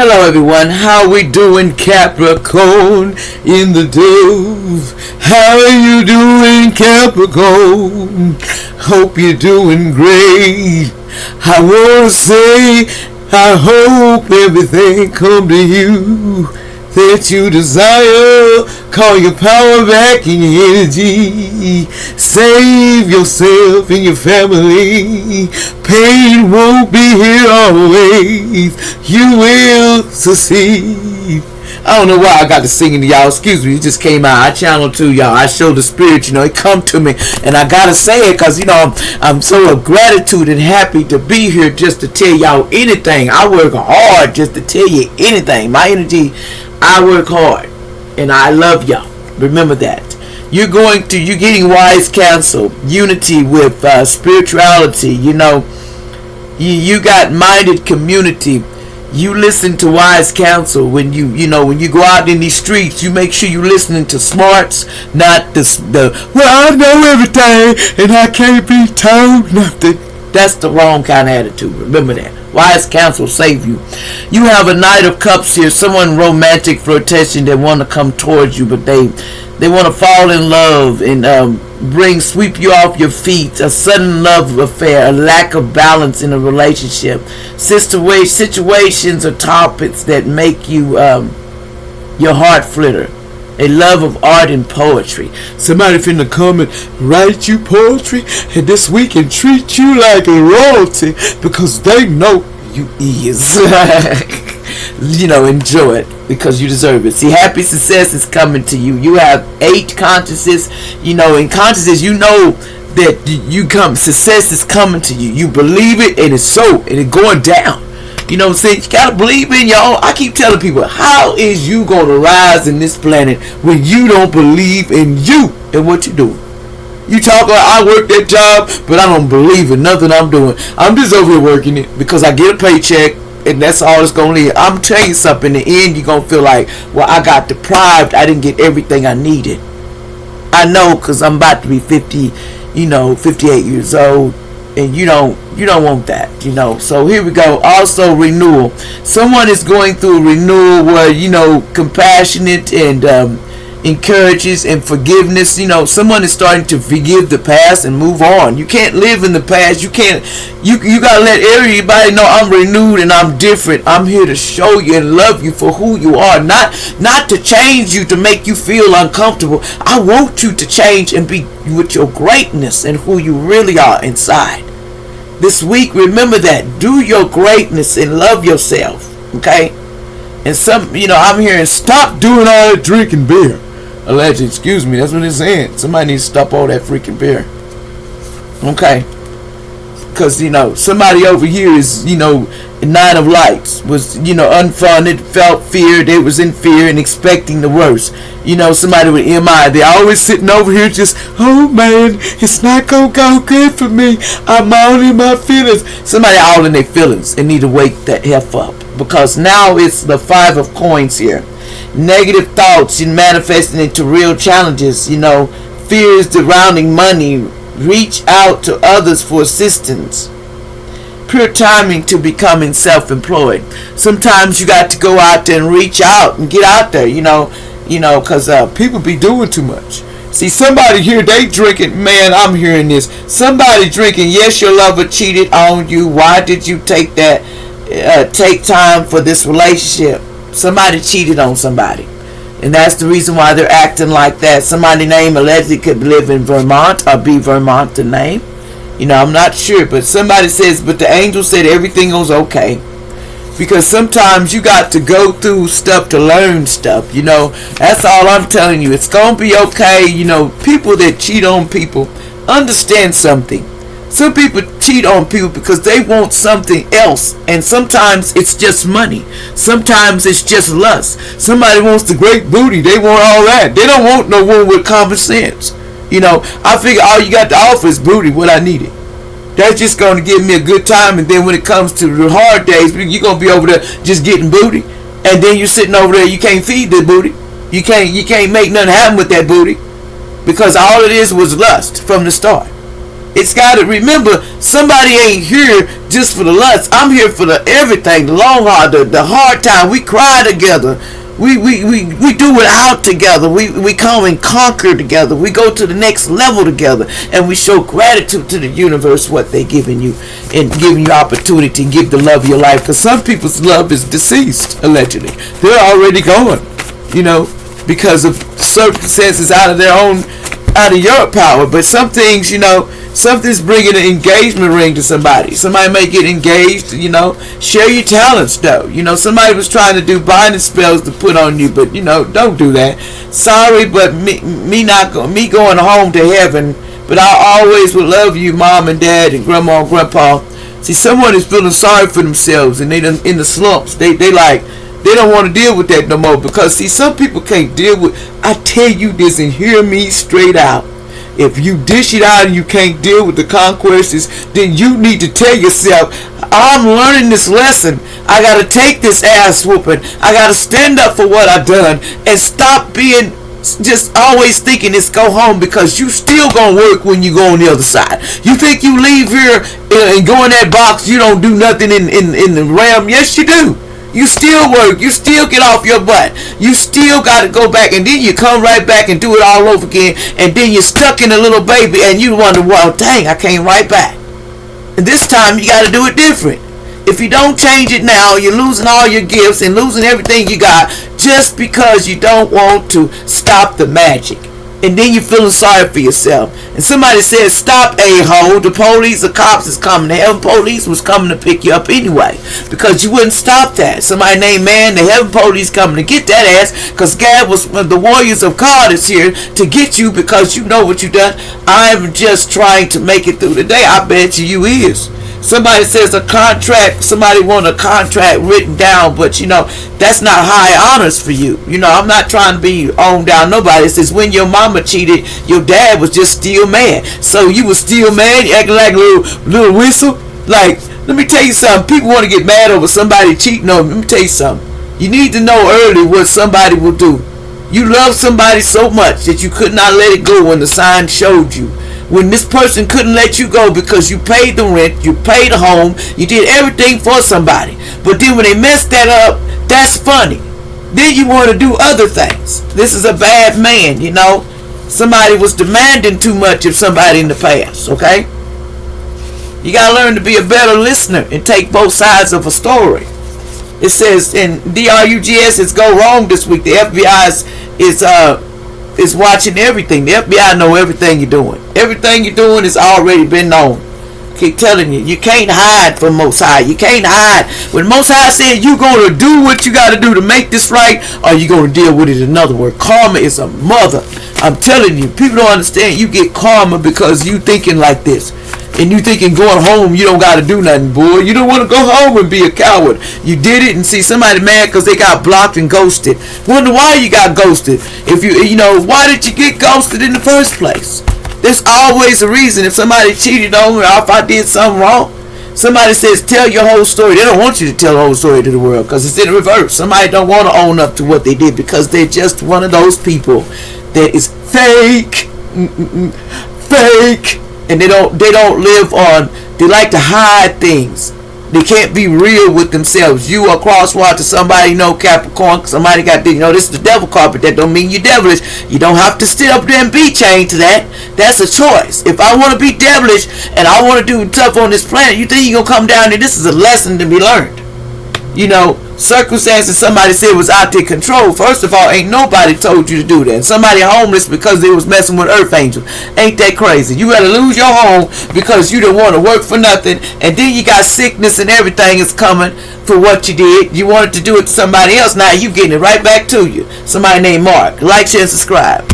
Hello everyone, how we doing, Capricorn in the dove? How are you doing, Capricorn? Hope you're doing great. I wanna say I hope everything come to you that you desire. Call your power back in your energy. Save yourself and your family. Pain won't be here always. You will succeed. I don't know why I got to singing to y'all. Excuse me, it just came out. I channeled to y'all. I showed the spirit, it come to me. And I got to say it because, I'm so of gratitude and happy to be here just to tell y'all anything. I work hard just to tell you anything. My energy, I work hard. And I love y'all. Remember that. You're getting wise counsel, unity with spirituality. You got minded community. You listen to wise counsel when you go out in these streets. You make sure you're listening to smarts, not well, I know everything and I can't be told nothing. That's the wrong kind of attitude. Remember that. Wise counsel save you. You have a Knight of Cups here. Someone romantic flirtation that want to come towards you, but they want to fall in love and sweep you off your feet. A sudden love affair, a lack of balance in a relationship. Situations or topics that make you your heart flitter. A love of art and poetry. Somebody finna come and write you poetry, and this week and treat you like a royalty because they know you is. Enjoy it because you deserve it. See, happy success is coming to you. You have 8 consciousness. In consciousness, that success is coming to you. You believe it, and it's so, and it's going down. You gotta believe in y'all. I keep telling people, how is you gonna rise in this planet when you don't believe in you and what you do? You talk about I work that job, but I don't believe in nothing I'm doing. I'm just over here working it because I get a paycheck and that's all it's gonna leave. I'm telling you something, in the end you're gonna feel like, well, I got deprived, I didn't get everything I needed. I know, because I'm about to be 58 years old. And you don't want that, So here we go. Also, renewal. Someone is going through a renewal where, compassionate and encourages and forgiveness. Someone is starting to forgive the past and move on. You can't live in the past. You can't. You gotta let everybody know I'm renewed and I'm different. I'm here to show you and love you for who you are, not to change you to make you feel uncomfortable. I want you to change and be with your greatness and who you really are inside. This week, remember that. Do your greatness and love yourself. Okay? And I'm hearing stop doing all that drinking beer. Alleged, excuse me, that's what it's saying. Somebody needs to stop all that freaking beer. Okay? Because, somebody over here is, 9 of Lights was, unfunded, felt fear. They was in fear and expecting the worst. Somebody with MI, they're always sitting over here just, oh man, it's not going to go good for me. I'm all in my feelings. Somebody all in their feelings and need to wake that F up. Because now it's the 5 of Coins here. Negative thoughts and manifesting into real challenges. Fears surrounding money. Reach out to others for assistance. Pure timing to becoming self-employed. Sometimes you got to go out there and reach out and get out there, because people be doing too much. See, somebody here, they drinking, man, I'm hearing this. Somebody drinking, yes, your lover cheated on you. Why did you take time for this relationship? Somebody cheated on somebody. And that's the reason why they're acting like that. Somebody named allegedly could live in Vermont or be Vermont the name. I'm not sure, but somebody says, but the angel said everything was okay. Because sometimes you got to go through stuff to learn stuff, That's all I'm telling you. It's going to be okay. People that cheat on people, understand something. Some people cheat on people because they want something else. And sometimes it's just money. Sometimes it's just lust. Somebody wants the great booty. They want all that. They don't want no one with common sense. I figure all you got to offer is booty, what I needed. That's just going to give me a good time. And then when it comes to the hard days, you're going to be over there just getting booty. And then you're sitting over there, you can't feed the booty. You can't make nothing happen with that booty. Because all it is was lust from the start. It's got to remember, somebody ain't here just for the lust. I'm here for the everything, the long hard, the hard time. We cry together. We do it out together. We come and conquer together. We go to the next level together, and we show gratitude to the universe what they giving you, and giving you opportunity to give the love of your life. Because some people's love is deceased, allegedly. They're already gone, because of circumstances out of your power. But some things, something's bringing an engagement ring to somebody. Somebody may get engaged, share your talents though. Somebody was trying to do binding spells to put on you, but don't do that. Sorry, but me going home to heaven, but I always will love you, mom and dad and grandma and grandpa. See, someone is feeling sorry for themselves, and they in the slumps. They don't want to deal with that no more, because see, some people can't deal with. I tell you this, and hear me straight out. If you dish it out and you can't deal with the conquests, then you need to tell yourself, I'm learning this lesson. I got to take this ass whooping. I got to stand up for what I've done and stop being just always thinking it's go home, because you still gonna work when you go on the other side. You think you leave here and go in that box, you don't do nothing in the realm? Yes, you do. You still work. You still get off your butt. You still got to go back, and then you come right back and do it all over again, and then you're stuck in a little baby, and you wonder, well, dang, I came right back. And this time you got to do it different. If you don't change it now, you're losing all your gifts and losing everything you got just because you don't want to stop the magic. And then you're feeling sorry for yourself. And somebody says, stop, a-hole. The police, the cops is coming. The heaven police was coming to pick you up anyway, because you wouldn't stop that. Somebody named Man, the heaven police coming to get that ass, because God was, the warriors of God is here to get you, because you know what you done. I'm just trying to make it through the day. I bet you is. Somebody says a contract, somebody want a contract written down, but that's not high honors for you. I'm not trying to be on down nobody. It says when your mama cheated, your dad was just still mad. So you was still mad, you acting like a little whistle. Like, let me tell you something. People want to get mad over somebody cheating on them. Let me tell you something. You need to know early what somebody will do. You love somebody so much that you could not let it go when the sign showed you. When this person couldn't let you go because you paid the rent, you paid the home, you did everything for somebody. But then when they messed that up, that's funny. Then you want to do other things. This is a bad man, Somebody was demanding too much of somebody in the past, okay? You got to learn to be a better listener and take both sides of a story. It says in DRUGS, it's go wrong this week. The FBI is watching everything. The FBI know everything you're doing. Everything you're doing has already been known. Keep telling you can't hide from Most High. You can't hide. When Most High said you going to do what you got to do to make this right, or you going to deal with it another word. Karma is a mother. I'm telling you, people don't understand. You get karma because you thinking like this. And you thinking going home, you don't got to do nothing, boy. You don't want to go home and be a coward. You did it and see somebody mad because they got blocked and ghosted. Wonder why you got ghosted. If why did you get ghosted in the first place? There's always a reason. If somebody cheated on me, or if I did something wrong, somebody says tell your whole story. They don't want you to tell the whole story to the world, because it's in reverse. Somebody don't want to own up to what they did, because they're just one of those people that is fake. Fake. And they don't live on, they like to hide things. They can't be real with themselves. You are crosswise to somebody, Capricorn, somebody got this is the devil card, but that don't mean you're devilish. You don't have to sit up there and be chained to that. That's a choice. If I want to be devilish and I want to do tough on this planet, you think you're going to come down here? This is a lesson to be learned. Circumstances somebody said was out their control. First of all, ain't nobody told you to do that. And somebody homeless because they was messing with earth angels. Ain't that crazy? You gotta lose your home because you didn't want to work for nothing, and then you got sickness and everything is coming for what you did. You wanted to do it to somebody else. Now you getting it right back to you. Somebody named Mark. Like, share, and subscribe.